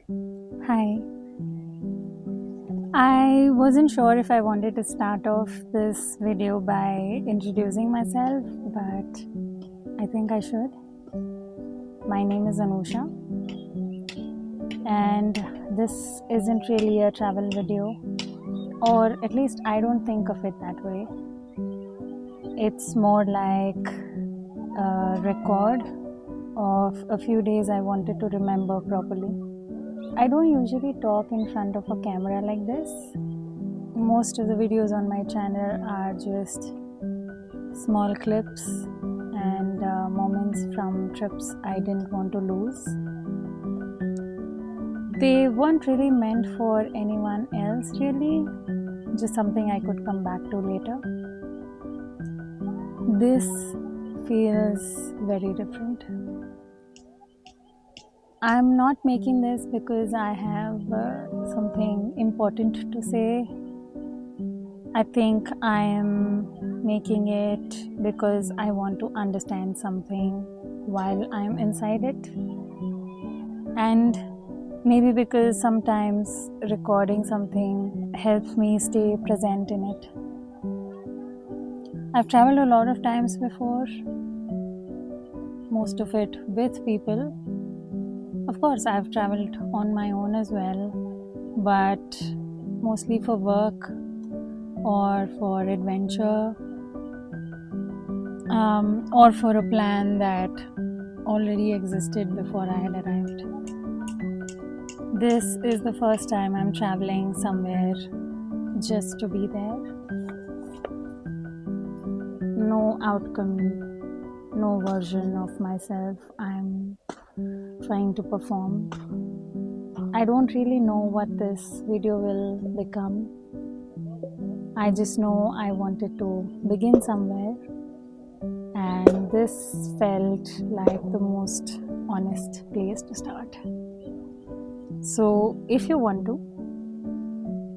Hi. I wasn't sure if I wanted to start off this video by introducing myself, but I think I should. My name is Anusha, and this isn't really a travel video, or at least I don't think of it that way. It's more like a record of a few days I wanted to remember properly. I don't usually talk in front of a camera like this. Most of the videos on my channel are just small clips and moments from trips I didn't want to lose. They weren't really meant for anyone else, really, just something I could come back to later. This feels very different. I'm not making this because I have something important to say. I think I am making it because I want to understand something while I'm inside it. And maybe because sometimes recording something helps me stay present in it. I've traveled a lot of times before, most of it with people. Of course, I've traveled on my own as well, but mostly for work or for adventure, or for a plan that already existed before I had arrived. This is the first time I'm traveling somewhere just to be there. No outcome, no version of myself I'm trying to perform. I don't really know what this video will become. I just know I wanted to begin somewhere, and this felt like the most honest place to start. So, if you want to,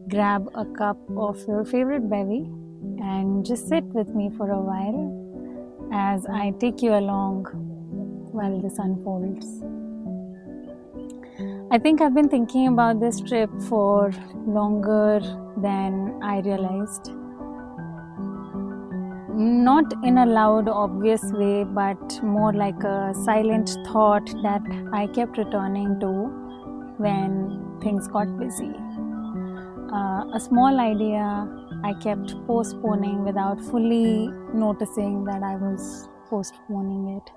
grab a cup of your favorite bevy and just sit with me for a while as I take you along while this unfolds. I think I've been thinking about this trip for longer than I realized. Not in a loud, obvious way, but more like a silent thought that I kept returning to when things got busy. A small idea I kept postponing without fully noticing that I was postponing it.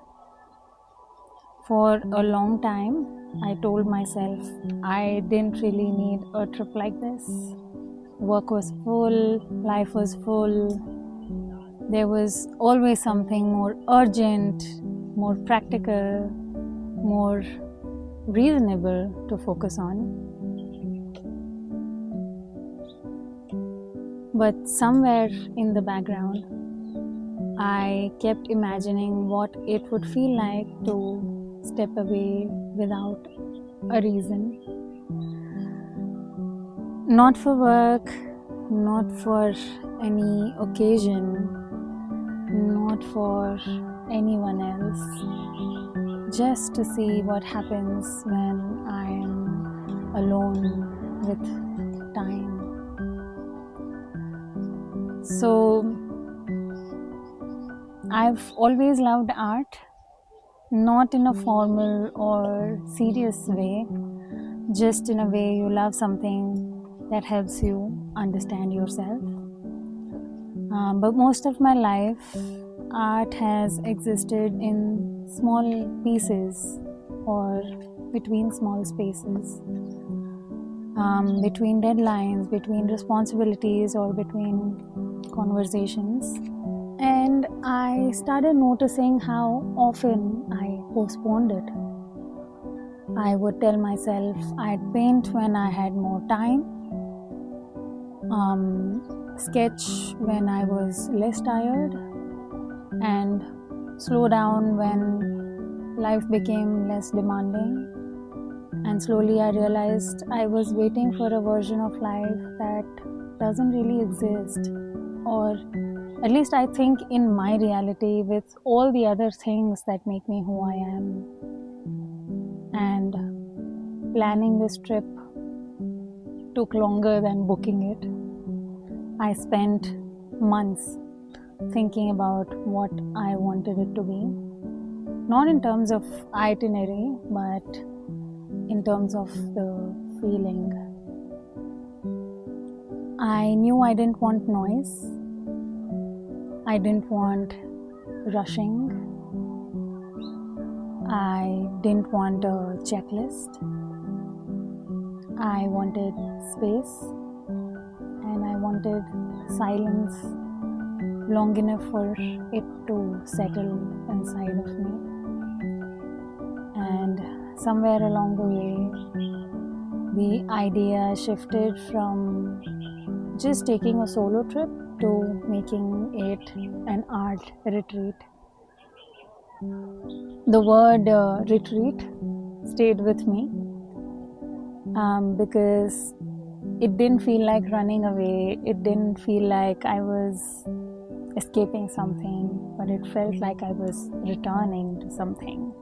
For a long time, I told myself I didn't really need a trip like this. Work was full, life was full. There was always something more urgent, more practical, more reasonable to focus on. But somewhere in the background, I kept imagining what it would feel like to step away without a reason. Not for work, not for any occasion, not for anyone else. Just to see what happens when I am alone with time. So, I've always loved art, not in a formal or serious way, just in a way you love something that helps you understand yourself. But most of my life, art has existed in small pieces or between small spaces, between deadlines, between responsibilities, or between conversations. And I started noticing how often I postponed it. I would tell myself I'd paint when I had more time, sketch when I was less tired, and slow down when life became less demanding. And slowly I realized I was waiting for a version of life that doesn't really exist, or at least I think in my reality, with all the other things that make me who I am. And planning this trip took longer than booking it. I spent months thinking about what I wanted it to be, not in terms of itinerary, but in terms of the feeling. I knew I didn't want noise. I didn't want rushing. I didn't want a checklist. I wanted space, and I wanted silence long enough for it to settle inside of me. And somewhere along the way, the idea shifted from just taking a solo trip to making it an art retreat. The word retreat stayed with me because it didn't feel like running away. It didn't feel like I was escaping something, but it felt like I was returning to something.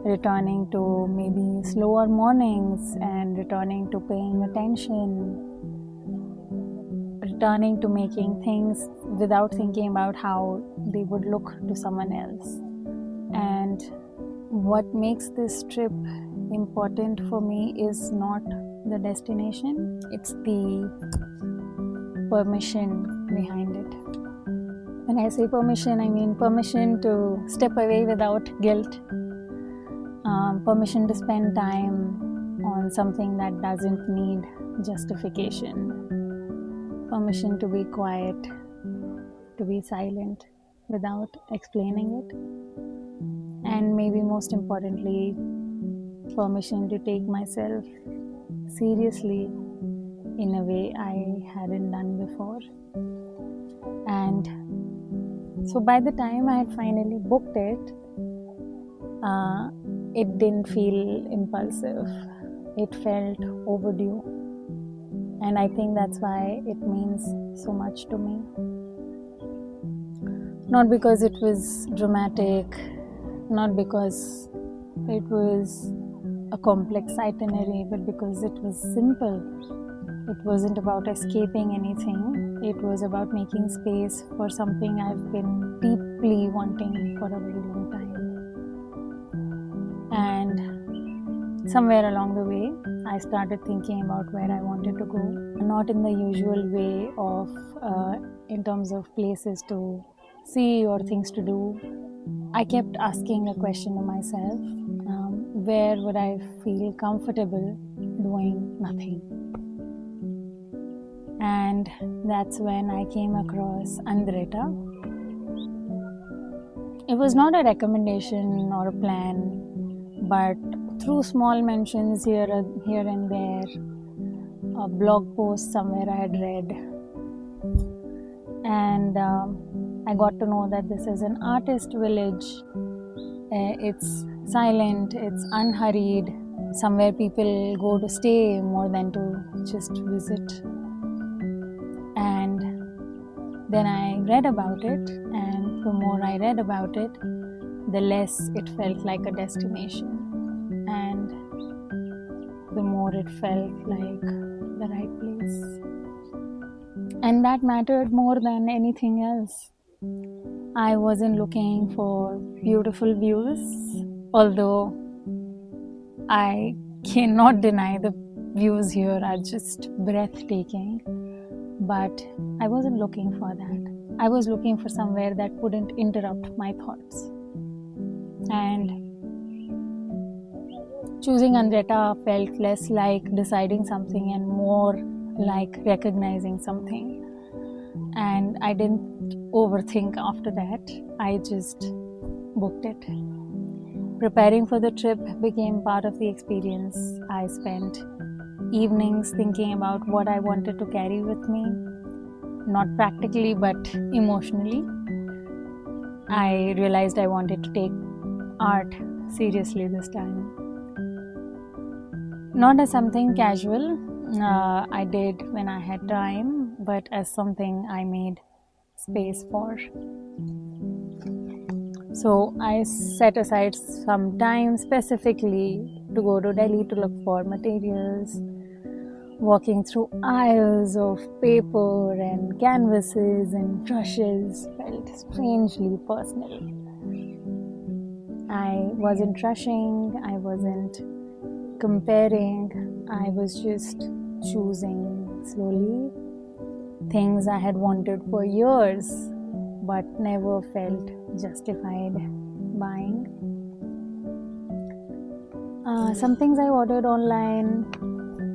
Returning to maybe slower mornings, and returning to paying attention, returning to making things without thinking about how they would look to someone else. And what makes this trip important for me is not the destination, it's the permission behind it. When I say permission, I mean permission to step away without guilt, permission to spend time on something that doesn't need justification, permission to be quiet, to be silent without explaining it, and maybe most importantly, permission to take myself seriously in a way I hadn't done before. And so by the time I had finally booked it, it didn't feel impulsive. It felt overdue. And I think that's why it means so much to me. Not because it was dramatic, not because it was a complex itinerary, but because it was simple. It wasn't about escaping anything. It was about making space for something I've been deeply wanting for a very long time. And somewhere along the way, I started thinking about where I wanted to go. Not in the usual way of, in terms of places to see or things to do. I kept asking a question to myself, where would I feel comfortable doing nothing? And that's when I came across Andretta. It was not a recommendation or a plan, but through small mentions here and there, a blog post somewhere I had read, and I got to know that this is an artist village. It's silent, it's unhurried, somewhere people go to stay more than to just visit. And then I read about it, and the more I read about it, the less it felt like a destination, and the more it felt like the right place. And that mattered more than anything else. I wasn't looking for beautiful views, although I cannot deny the views here are just breathtaking. But I wasn't looking for that. I was looking for somewhere that wouldn't interrupt my thoughts. And choosing Andretta felt less like deciding something and more like recognizing something. And I didn't overthink after that. I just booked it. Preparing for the trip became part of the experience. I spent evenings thinking about what I wanted to carry with me, not practically but emotionally. I realized I wanted to take art seriously this time. Not as something casual, I did when I had time, but as something I made space for. So I set aside some time specifically to go to Delhi to look for materials. Walking through aisles of paper and canvases and brushes felt strangely personal. I wasn't rushing, I wasn't comparing, I was just choosing slowly things I had wanted for years but never felt justified buying. Some things I ordered online,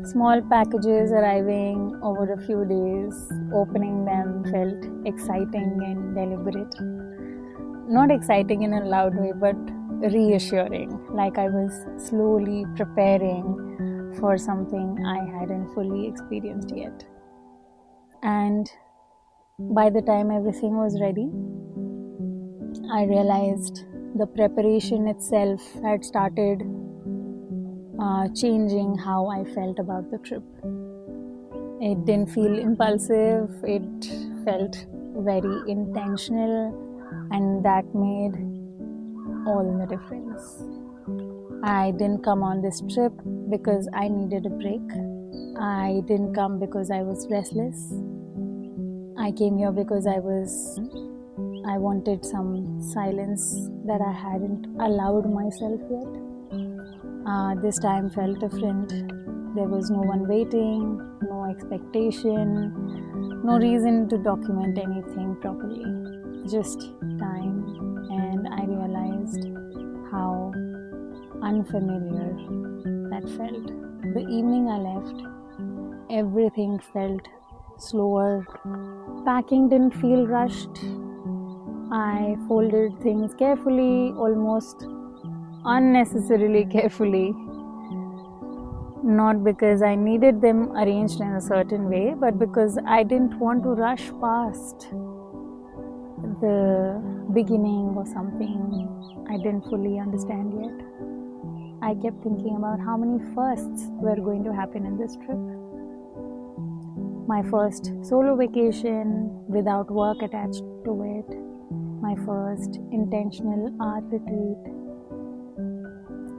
small packages arriving over a few days, opening them felt exciting and deliberate. Not exciting in a loud way, but reassuring, like I was slowly preparing for something I hadn't fully experienced yet. And by the time everything was ready, I realized the preparation itself had started changing how I felt about the trip. It didn't feel impulsive, it felt very intentional, and that made all the difference. I didn't come on this trip because I needed a break. I didn't come because I was restless. I came here because I wanted some silence that I hadn't allowed myself yet. This time felt different. There was no one waiting, no expectation, no reason to document anything properly. Just time, and I realized how unfamiliar that felt. The evening I left, everything felt slower. Packing didn't feel rushed. I folded things carefully, almost unnecessarily carefully. Not because I needed them arranged in a certain way, but because I didn't want to rush past the beginning or something I didn't fully understand yet. I kept thinking about how many firsts were going to happen in this trip. My first solo vacation without work attached to it, my first intentional art retreat,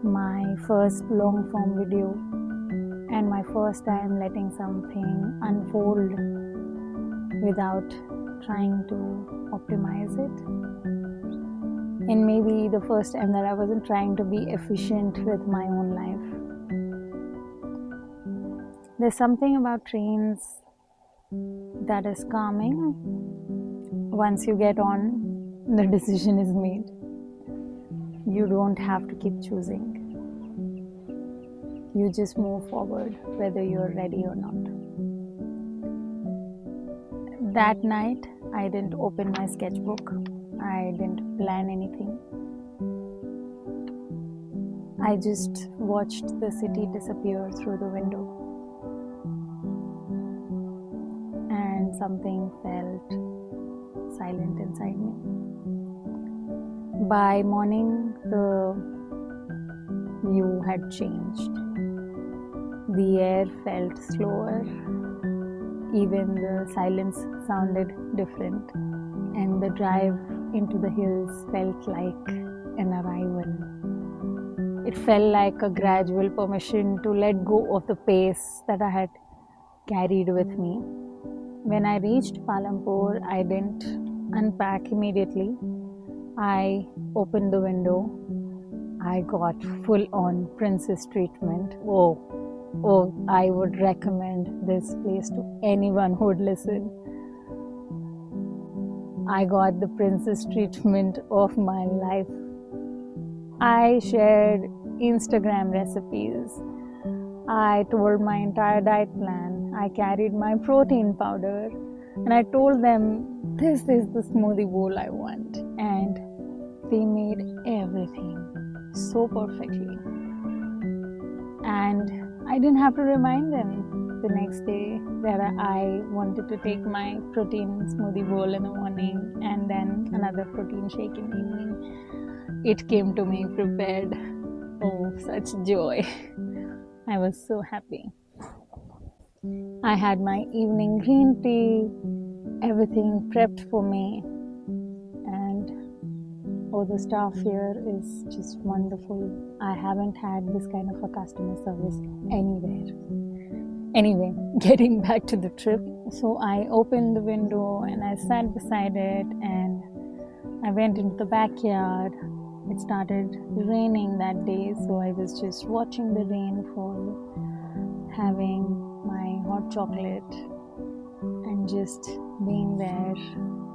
my first long form video, and my first time letting something unfold without trying to optimize it. And maybe the first time that I wasn't trying to be efficient with my own life. There's something about trains that is calming. Once you get on, the decision is made. You don't have to keep choosing. You just move forward whether you're ready or not. That night, I didn't open my sketchbook. I didn't plan anything. I just watched the city disappear through the window. And something felt silent inside me. By morning, the view had changed. The air felt slower. Even the silence sounded different. And the drive into the hills felt like an arrival. It felt like a gradual permission to let go of the pace that I had carried with me. When I reached Palampur, I didn't unpack immediately. I opened the window. I got full-on princess treatment. Oh, I would recommend this place to anyone who would listen. I got the princess treatment of my life. I shared Instagram recipes. I told my entire diet plan. I carried my protein powder. And I told them, this is the smoothie bowl I want. And they made everything so perfectly. And I didn't have to remind them the next day that I wanted to take my protein smoothie bowl in the morning and then another protein shake in the evening. It came to me prepared. Oh, such joy. I was so happy. I had my evening green tea, everything prepped for me. And also the staff here is just wonderful. I haven't had this kind of a customer service anywhere. Anyway, getting back to the trip. So I opened the window and I sat beside it and I went into the backyard. It started raining that day, so I was just watching the rain fall, having my hot chocolate and just being there,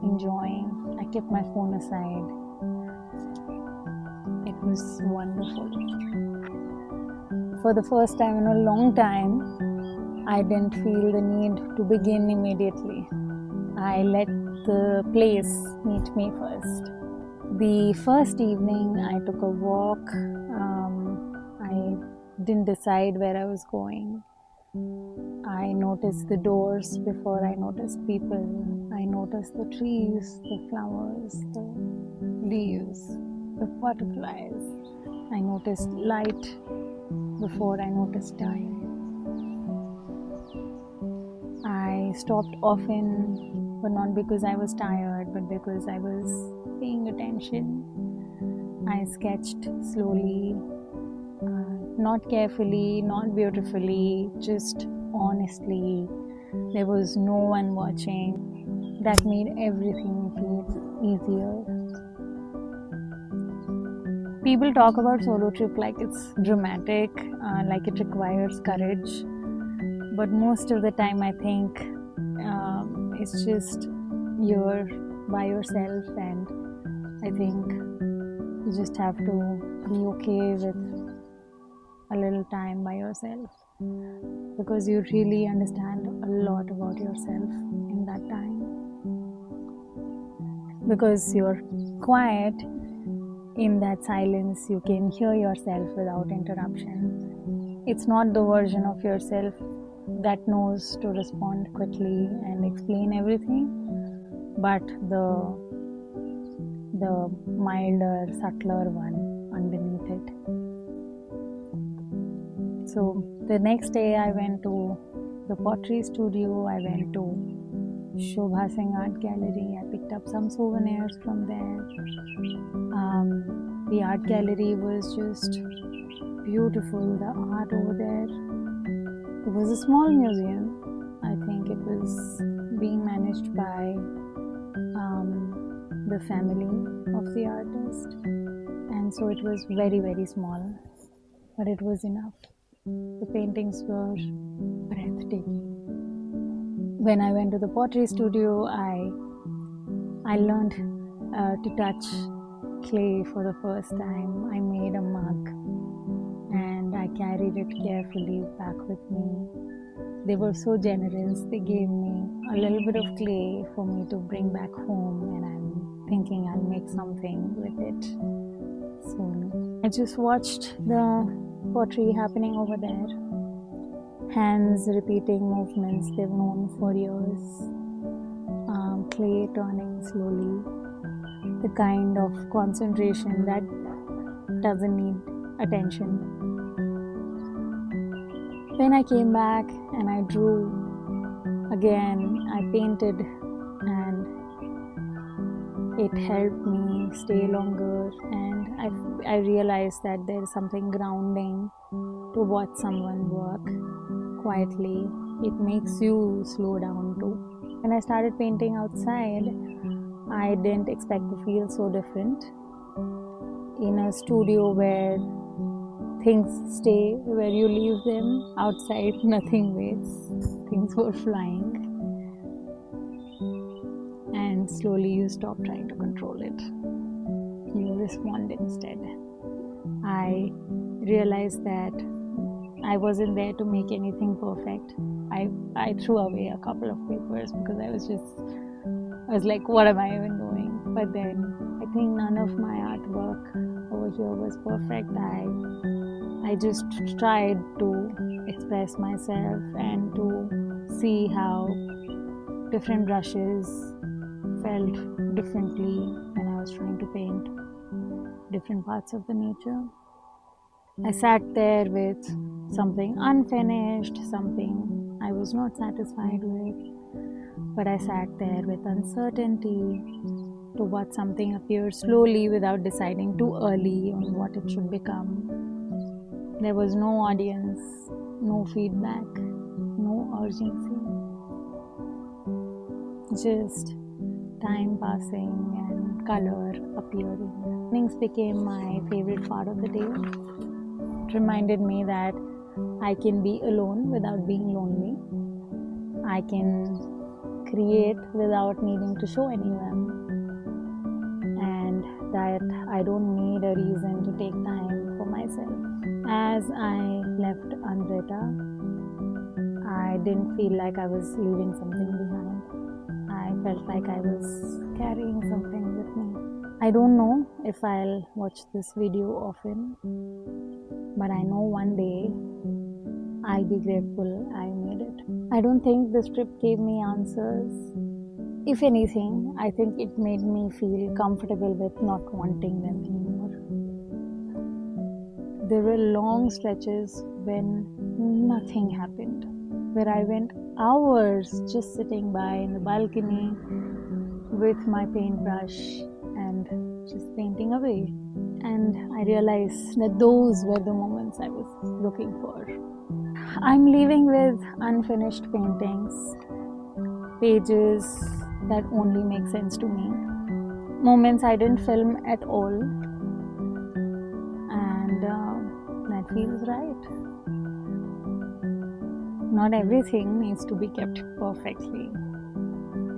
enjoying. I kept my phone aside. It was wonderful. For the first time in a long time, I didn't feel the need to begin immediately. I let the place meet me first. The first evening I took a walk. I didn't decide where I was going. I noticed the doors before I noticed people. I noticed the trees, the flowers, the leaves, the butterflies. I noticed light before I noticed time. I stopped often, but not because I was tired, but because I was paying attention. I sketched slowly, not carefully, not beautifully, just honestly. There was no one watching. That made everything feel easier. People talk about solo trip like it's dramatic, like it requires courage. But most of the time I think it's just you're by yourself, and I think you just have to be okay with a little time by yourself, because you really understand a lot about yourself in that time. Because you're quiet, in that silence you can hear yourself without interruption. It's not the version of yourself that knows to respond quickly and explain everything, but the milder, subtler one underneath it. So the next day I went to the pottery studio, I went to Shobha Singh Art Gallery, I picked up some souvenirs from there. The art gallery was just beautiful, the art over there. It was a small museum. I think it was being managed by the family of the artist, and so it was very, very small, but it was enough. The paintings were breathtaking. When I went to the pottery studio, I learned to touch clay for the first time. I made a mug and I carried it carefully back with me. They were so generous. They gave me a little bit of clay for me to bring back home, and I'm thinking I'll make something with it soon. I just watched the pottery happening over there. Hands repeating movements they've known for years. Clay turning slowly. The kind of concentration that doesn't need attention. Then I came back and I drew again. I painted, and it helped me stay longer, and I realized that there is something grounding to watch someone work quietly. It makes you slow down too. When I started painting outside, I didn't expect to feel so different. In a studio where things stay where you leave them, outside nothing waits. Things were flying. And slowly you stop trying to control it. You respond instead. I realized that I wasn't there to make anything perfect. I threw away a couple of papers because I was like, what am I even doing? But then I think none of my artwork over here was perfect. I just tried to express myself and to see how different brushes felt differently when I was trying to paint different parts of the nature. I sat there with something unfinished, something I was not satisfied with, but I sat there with uncertainty, to watch something appear slowly without deciding too early on what it should become. There was no audience, no feedback, no urgency. Just time passing and color appearing. Things became my favorite part of the day. It reminded me that I can be alone without being lonely. I can create without needing to show anyone. And that I don't need a reason to take time for myself. As I left Andretta, I didn't feel like I was leaving something behind. I felt like I was carrying something with me. I don't know if I'll watch this video often, but I know one day I'll be grateful I made it. I don't think this trip gave me answers. If anything, I think it made me feel comfortable with not wanting them anymore. There were long stretches when nothing happened, where I went hours just sitting by in the balcony with my paintbrush and just painting away. And I realized that those were the moments I was looking for. I'm leaving with unfinished paintings, pages that only make sense to me, moments I didn't film at all, and that feels right. Not everything needs to be kept perfectly.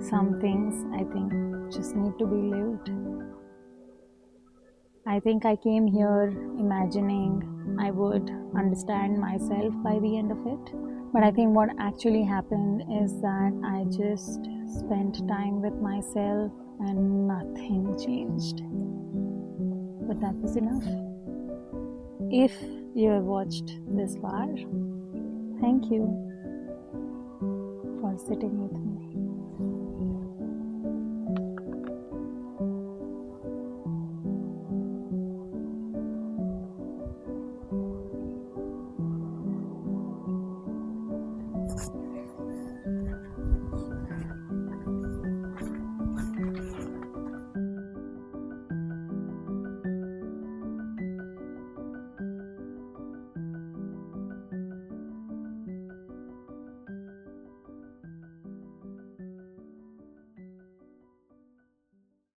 Some things I think just need to be lived. I think I came here imagining I would understand myself by the end of it. But I think what actually happened is that I just spent time with myself and nothing changed. But that was enough. If you have watched this far, thank you for sitting with me.